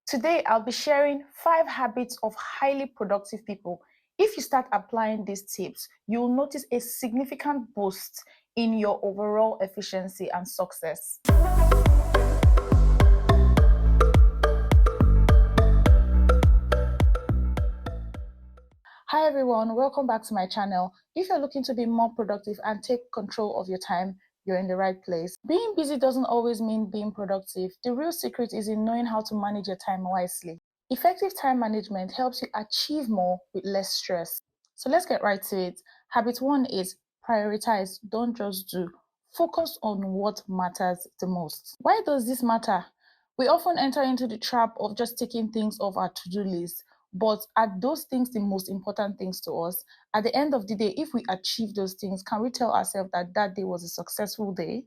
Today, I'll be sharing 5 habits of highly productive people. If you start applying these tips, you'll notice a significant boost in your overall efficiency and success. Hi everyone, welcome back to my channel. If you're looking to be more productive and take control of your time, you're in the right place. Being busy doesn't always mean being productive. The real secret is in knowing how to manage your time wisely. Effective time management helps you achieve more with less stress. So let's get right to it. Habit 1 is prioritize, don't just do. Focus on what matters the most. Why does this matter? We often enter into the trap of just taking things off our to-do list. But are those things the most important things to us? At the end of the day, if we achieve those things, can we tell ourselves that that day was a successful day?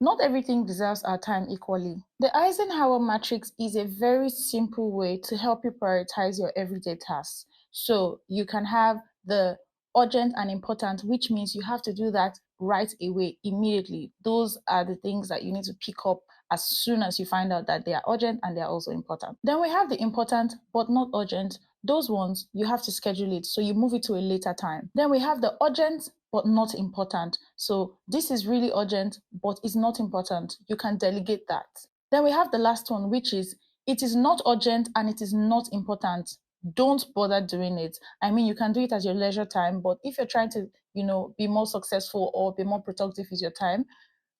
Not everything deserves our time equally. The Eisenhower matrix is a very simple way to help you prioritize your everyday tasks. So you can have the urgent and important, which means you have to do that right away, immediately. Those are the things that you need to pick up as soon as you find out that they are urgent and they are also important. Then we have the important but not urgent. Those ones, you have to schedule it, so you move it to a later time. Then we have the urgent but not important. So this is really urgent, but it's not important. You can delegate that. Then we have the last one, which is it is not urgent and it is not important. Don't bother doing it. I mean, you can do it at your leisure time, but if you're trying to, be more successful or be more productive with your time,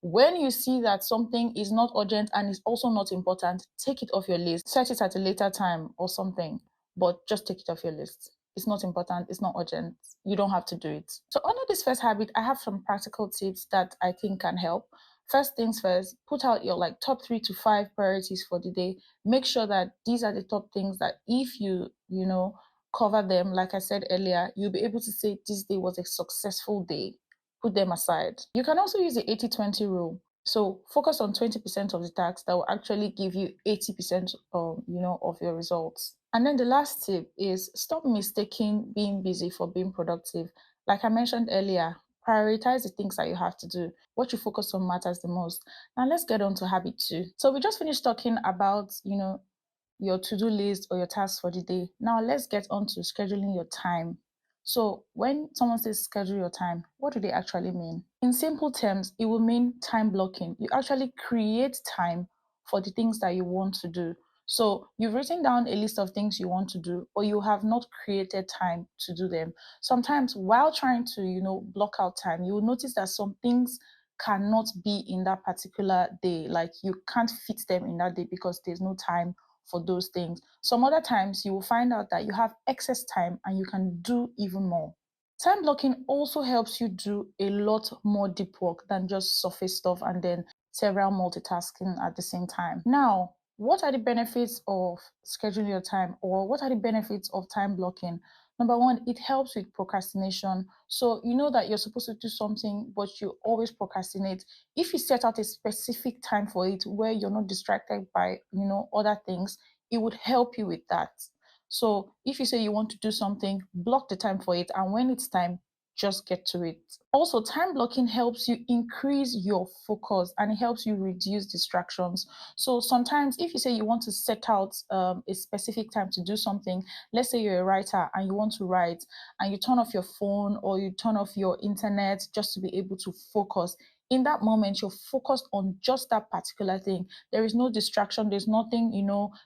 when you see that something is not urgent and is also not important, take it off your list. Set it at a later time or something, but just take it off your list. It's not important, it's not urgent. You don't have to do it. So, under this first habit, I have some practical tips that I think can help. First things first, put out your top 3 to 5 priorities for the day. Make sure that these are the top things that if you cover them, like I said earlier, you'll be able to say this day was a successful day. Put them aside. You can also use the 80-20 rule. So focus on 20% of the tasks that will actually give you 80% of your results. And then the last tip is stop mistaking being busy for being productive. Like I mentioned earlier, prioritize the things that you have to do. What you focus on matters the most. Now let's get on to habit 2. So we just finished talking about, your to-do list or your tasks for the day. Now let's get on to scheduling your time. So when someone says schedule your time, what do they actually mean? In simple terms, it will mean time blocking. You actually create time for the things that you want to do. So you've written down a list of things you want to do, but you have not created time to do them. Sometimes while trying to, block out time, you will notice that some things cannot be in that particular day. Like you can't fit them in that day because there's no time for those things. Some other times you will find out that you have excess time and you can do even more. Time blocking also helps you do a lot more deep work than just surface stuff and then several multitasking at the same time. Now, what are the benefits of scheduling your time, or what are the benefits of time blocking? Number one, it helps with procrastination. So you know that you're supposed to do something, but you always procrastinate. If you set out a specific time for it where you're not distracted by, other things, it would help you with that. So if you say you want to do something, block the time for it, and when it's time, just get to it. Also, time blocking helps you increase your focus and it helps you reduce distractions. So sometimes, if you say you want to set out a specific time to do something, let's say you're a writer and you want to write, and you turn off your phone or you turn off your internet just to be able to focus. In that moment, you're focused on just that particular thing. There is no distraction, there's nothing,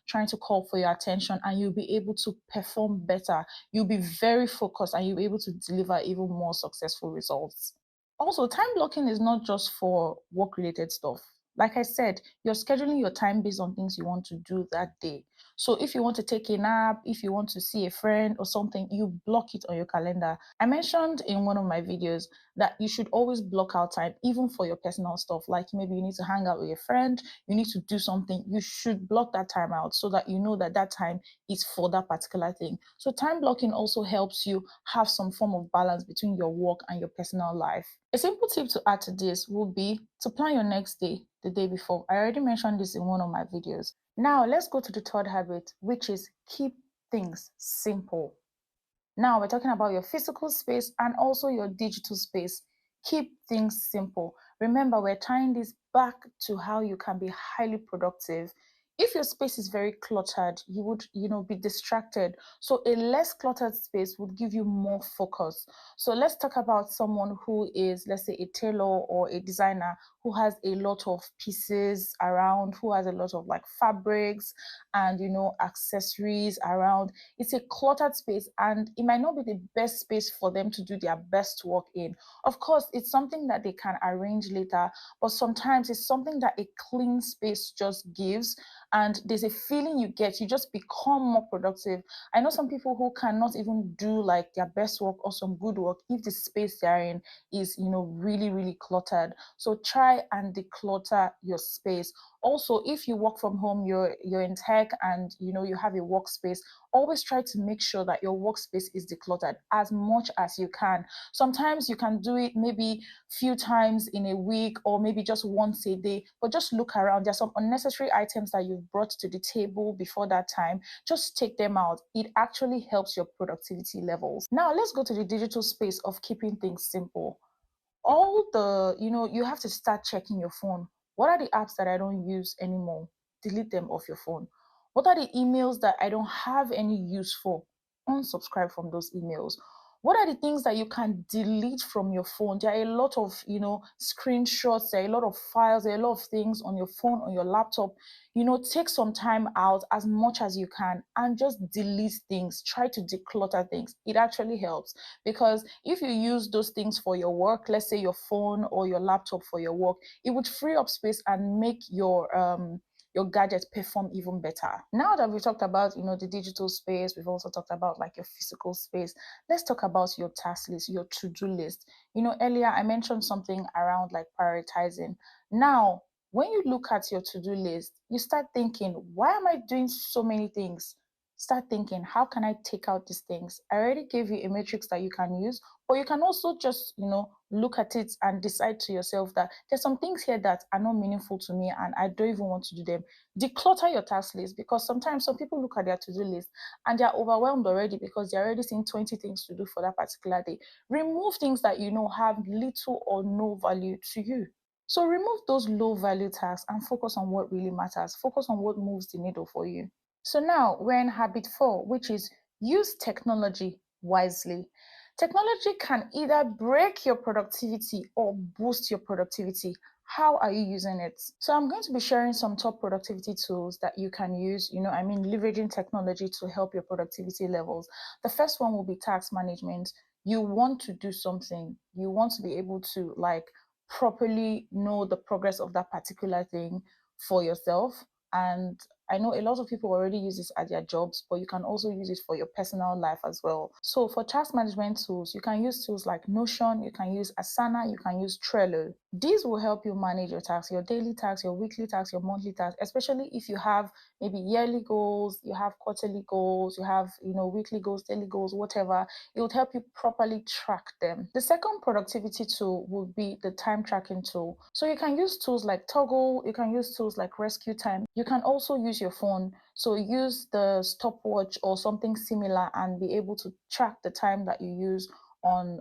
trying to call for your attention, and you'll be able to perform better. You'll be very focused and you'll be able to deliver even more successful results. Also, time blocking is not just for work related stuff. Like I said, you're scheduling your time based on things you want to do that day. So if you want to take a nap, if you want to see a friend or something, you block it on your calendar. I mentioned in one of my videos that you should always block out time, even for your personal stuff. Like maybe you need to hang out with a friend, you need to do something, you should block that time out so that you know that that time is for that particular thing. So time blocking also helps you have some form of balance between your work and your personal life. A simple tip to add to this would be to plan your next day the day before. I already mentioned this in one of my videos. Now let's go to the third habit, which is keep things simple. Now we're talking about your physical space and also your digital space. Keep things simple. Remember, we're tying this back to how you can be highly productive. If your space is very cluttered, you would, be distracted. So a less cluttered space would give you more focus. So let's talk about someone who is, let's say, a tailor or a designer who has a lot of pieces around, who has a lot of like fabrics and, accessories around. It's a cluttered space and it might not be the best space for them to do their best work in. Of course, it's something that they can arrange later, but sometimes it's something that a clean space just gives, and there's a feeling you get, you just become more productive. I know some people who cannot even do like their best work or some good work if the space they're in is, really, really cluttered. So try and declutter your space. Also, if you work from home, you're in tech and you have a workspace, always try to make sure that your workspace is decluttered as much as you can. Sometimes you can do it maybe few times in a week or maybe just once a day, but just look around. There's some unnecessary items that you've brought to the table before that time. Just take them out. It actually helps your productivity levels. Now let's go to the digital space of keeping things simple. All the, you have to start checking your phone. What are the apps that I don't use anymore? Delete them off your phone. What are the emails that I don't have any use for? Unsubscribe from those emails. What are the things that you can delete from your phone? There are a lot of, screenshots, there are a lot of files, there are a lot of things on your phone, on your laptop. Take some time out as much as you can and just delete things. Try to declutter things. It actually helps, because if you use those things for your work, let's say your phone or your laptop for your work, it would free up space and make your gadgets perform even better. Now that we've talked about, the digital space, we've also talked about like your physical space. Let's talk about your task list, your to-do list. Earlier I mentioned something around like prioritizing. Now, when you look at your to-do list, you start thinking, why am I doing so many things? Start thinking, how can I take out these things? I already gave you a matrix that you can use, or you can also just, look at it and decide to yourself that there's some things here that are not meaningful to me and I don't even want to do them. Declutter your task list, because sometimes some people look at their to-do list and they're overwhelmed already because they're already seeing 20 things to do for that particular day. Remove things that have little or no value to you. So remove those low value tasks and focus on what really matters. Focus on what moves the needle for you. So now we're in habit 4, which is use technology wisely. Technology can either break your productivity or boost your productivity. How are you using it? So I'm going to be sharing some top productivity tools that you can use, leveraging technology to help your productivity levels. The first one will be task management. You want to do something, you want to be able to like properly know the progress of that particular thing for yourself. And I know a lot of people already use this at their jobs, but you can also use it for your personal life as well. So for task management tools, you can use tools like Notion, you can use Asana, you can use Trello. These will help you manage your tasks, your daily tasks, your weekly tasks, your monthly tasks, especially if you have maybe yearly goals, you have quarterly goals, you have, weekly goals, daily goals, whatever. It would help you properly track them. The second productivity tool would be the time tracking tool. So you can use tools like Toggle, you can use tools like Rescue Time. You can also use your phone. So use the stopwatch or something similar and be able to track the time that you use on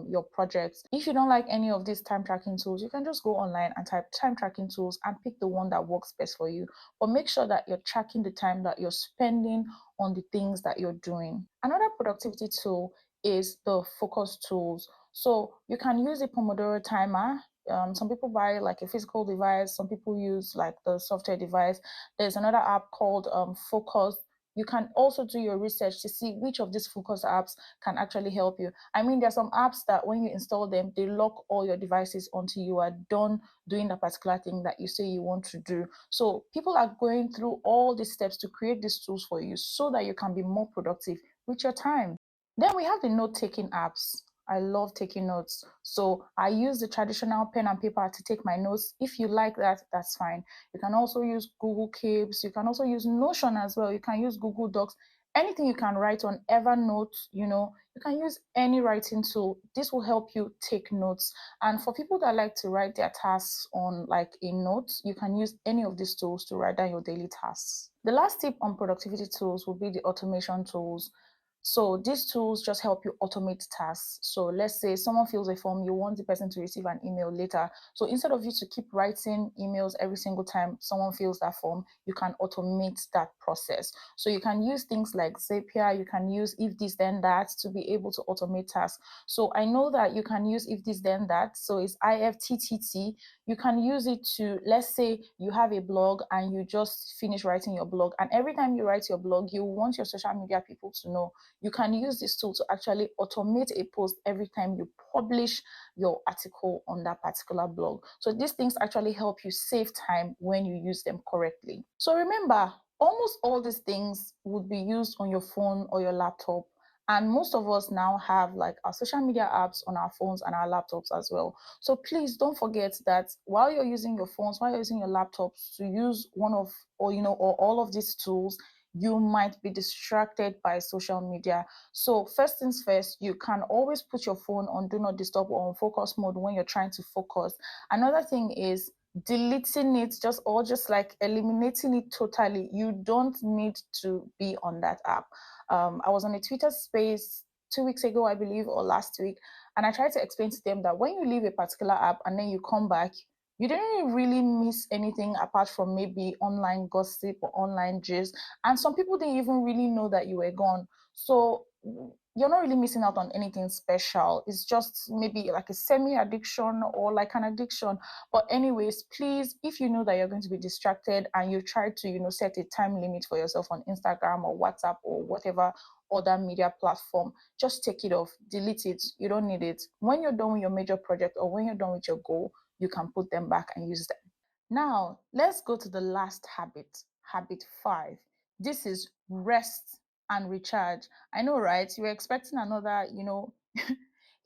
your projects. If you don't like any of these time tracking tools, you can just go online and type time tracking tools and pick the one that works best for you. But make sure that you're tracking the time that you're spending on the things that you're doing. Another productivity tool is the focus tools. So you can use a Pomodoro timer. Some people buy like a physical device, some people use like the software device. There's another app called Focus. You can also do your research to see which of these focus apps can actually help you. I mean, there are some apps that when you install them, they lock all your devices until you are done doing the particular thing that you say you want to do. So people are going through all these steps to create these tools for you so that you can be more productive with your time. Then we have the note-taking apps. I love taking notes. So I use the traditional pen and paper to take my notes. If you like that, that's fine. You can also use Google Keeps. You can also use Notion as well. You can use Google Docs. Anything you can write on Evernote, you can use any writing tool. This will help you take notes. And for people that like to write their tasks on like a note, you can use any of these tools to write down your daily tasks. The last tip on productivity tools will be the automation tools. So these tools just help you automate tasks. So let's say someone fills a form, you want the person to receive an email later. So instead of you to keep writing emails every single time someone fills that form, you can automate that process. So you can use things like Zapier, you can use if this then that to be able to automate tasks. So I know that you can use if this then that. So it's IFTTT. You can use it to, let's say you have a blog and you just finish writing your blog, and every time you write your blog, you want your social media people to know. You can use this tool to actually automate a post every time you publish your article on that particular blog. So these things actually help you save time when you use them correctly. So remember, almost all these things would be used on your phone or your laptop. And most of us now have like our social media apps on our phones and our laptops as well. So please don't forget that while you're using your phones, while you're using your laptops, to use one of, or or all of these tools, you might be distracted by social media. So first things first, you can always put your phone on do not disturb or on focus mode when you're trying to focus. Another thing is deleting it, just like eliminating it totally. You don't need to be on that app. I was on a Twitter space 2 weeks ago, I believe, or last week, and I tried to explain to them that when you leave a particular app and then you come back, you didn't really miss anything apart from maybe online gossip or online gist. And some people didn't even really know that you were gone. So you're not really missing out on anything special. It's just maybe like a semi addiction or like an addiction. But, anyways, please, if you know that you're going to be distracted and you try to, set a time limit for yourself on Instagram or WhatsApp or whatever other media platform, just take it off, delete it. You don't need it. When you're done with your major project or when you're done with your goal, you can put them back and use them. Now, let's go to the last habit, habit 5. This is rest and recharge. I know, right? You were expecting another,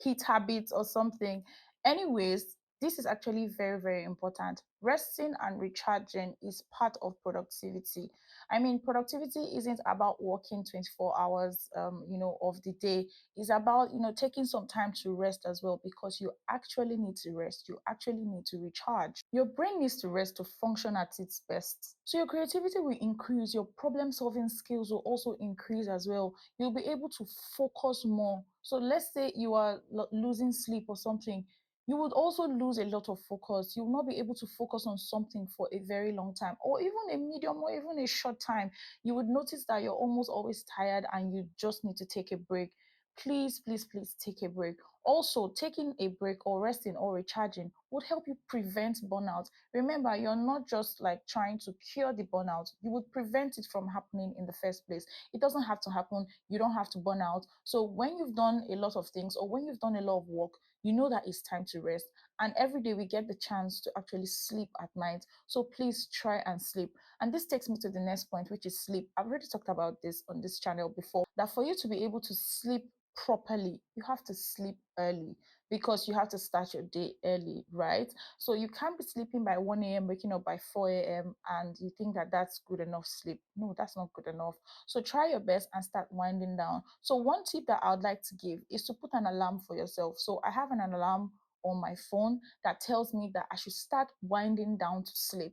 hit habit or something. Anyways, this is actually very, very important. Resting and recharging is part of productivity. I mean, productivity isn't about working 24 hours, of the day. It's about, taking some time to rest as well, because you actually need to rest. You actually need to recharge. Your brain needs to rest to function at its best. So your creativity will increase, your problem solving skills will also increase as well. You'll be able to focus more. So let's say you are losing sleep or something, you would also lose a lot of focus. You will not be able to focus on something for a very long time, or even a medium or even a short time. You would notice that you're almost always tired and you just need to take a break. Please, please, please take a break. Also, taking a break or resting or recharging would help you prevent burnout. Remember, you're not just like trying to cure the burnout, you would prevent it from happening in the first place. It doesn't have to happen. You don't have to burn out. So, when you've done a lot of things or when you've done a lot of work, you know that it's time to rest. And every day we get the chance to actually sleep at night. So please try and sleep. And this takes me to the next point, which is sleep. I've already talked about this on this channel before, that for you to be able to sleep properly, you have to sleep early, because you have to start your day early, right? So you can't be sleeping by 1 a.m., waking up by 4 a.m., and you think that that's good enough sleep. No, that's not good enough. So try your best and start winding down. So one tip that I would like to give is to put an alarm for yourself. So I have an alarm on my phone that tells me that I should start winding down to sleep.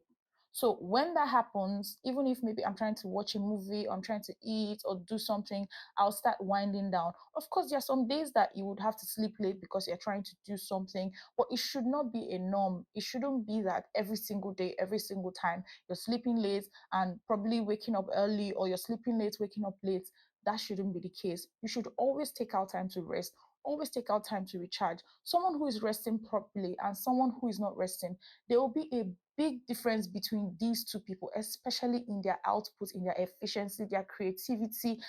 So when that happens, even if maybe I'm trying to watch a movie or I'm trying to eat or do something, I'll start winding down. Of course, there are some days that you would have to sleep late because you're trying to do something, but it should not be a norm. It shouldn't be that every single day, every single time you're sleeping late and probably waking up early, or you're sleeping late, waking up late. That shouldn't be the case. You should always take out time to rest, always take out time to recharge. Someone who is resting properly and someone who is not resting, there will be a big difference between these two people, especially in their output, in their efficiency, their creativity,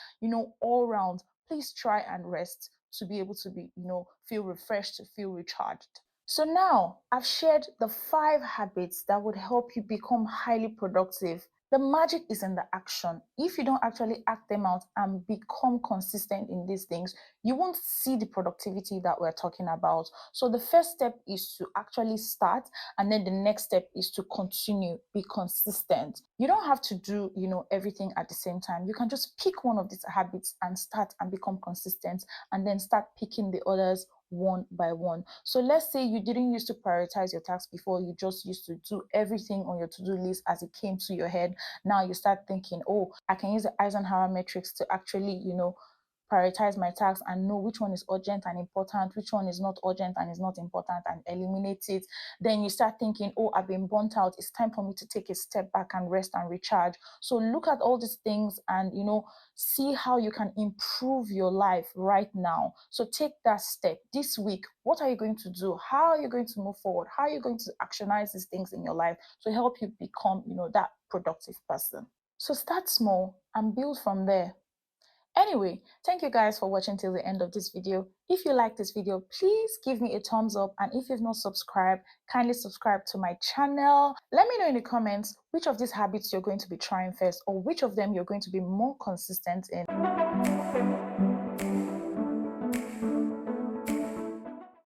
all round. Please try and rest to be able to be, feel refreshed, to feel recharged. So now I've shared the 5 habits that would help you become highly productive. The magic is in the action. If you don't actually act them out and become consistent in these things, you won't see the productivity that we're talking about. So the first step is to actually start, and then the next step is to continue, be consistent. You don't have to do, everything at the same time. You can just pick one of these habits and start and become consistent, and then start picking the others one by one. So let's say you didn't used to prioritize your tasks before, you just used to do everything on your to-do list as it came to your head. Now you start thinking, oh, I can use the Eisenhower matrix to actually, prioritize my tasks and know which one is urgent and important, which one is not urgent and is not important, and eliminate it. Then you start thinking, oh, I've been burnt out. It's time for me to take a step back and rest and recharge. So look at all these things and, see how you can improve your life right now. So take that step this week. What are you going to do? How are you going to move forward? How are you going to actionize these things in your life to help you become, that productive person? So start small and build from there. Anyway, thank you guys for watching till the end of this video. If you like this video, please give me a thumbs up, and if you've not subscribed, kindly subscribe to my channel. Let me know in the comments which of these habits you're going to be trying first, or which of them you're going to be more consistent in.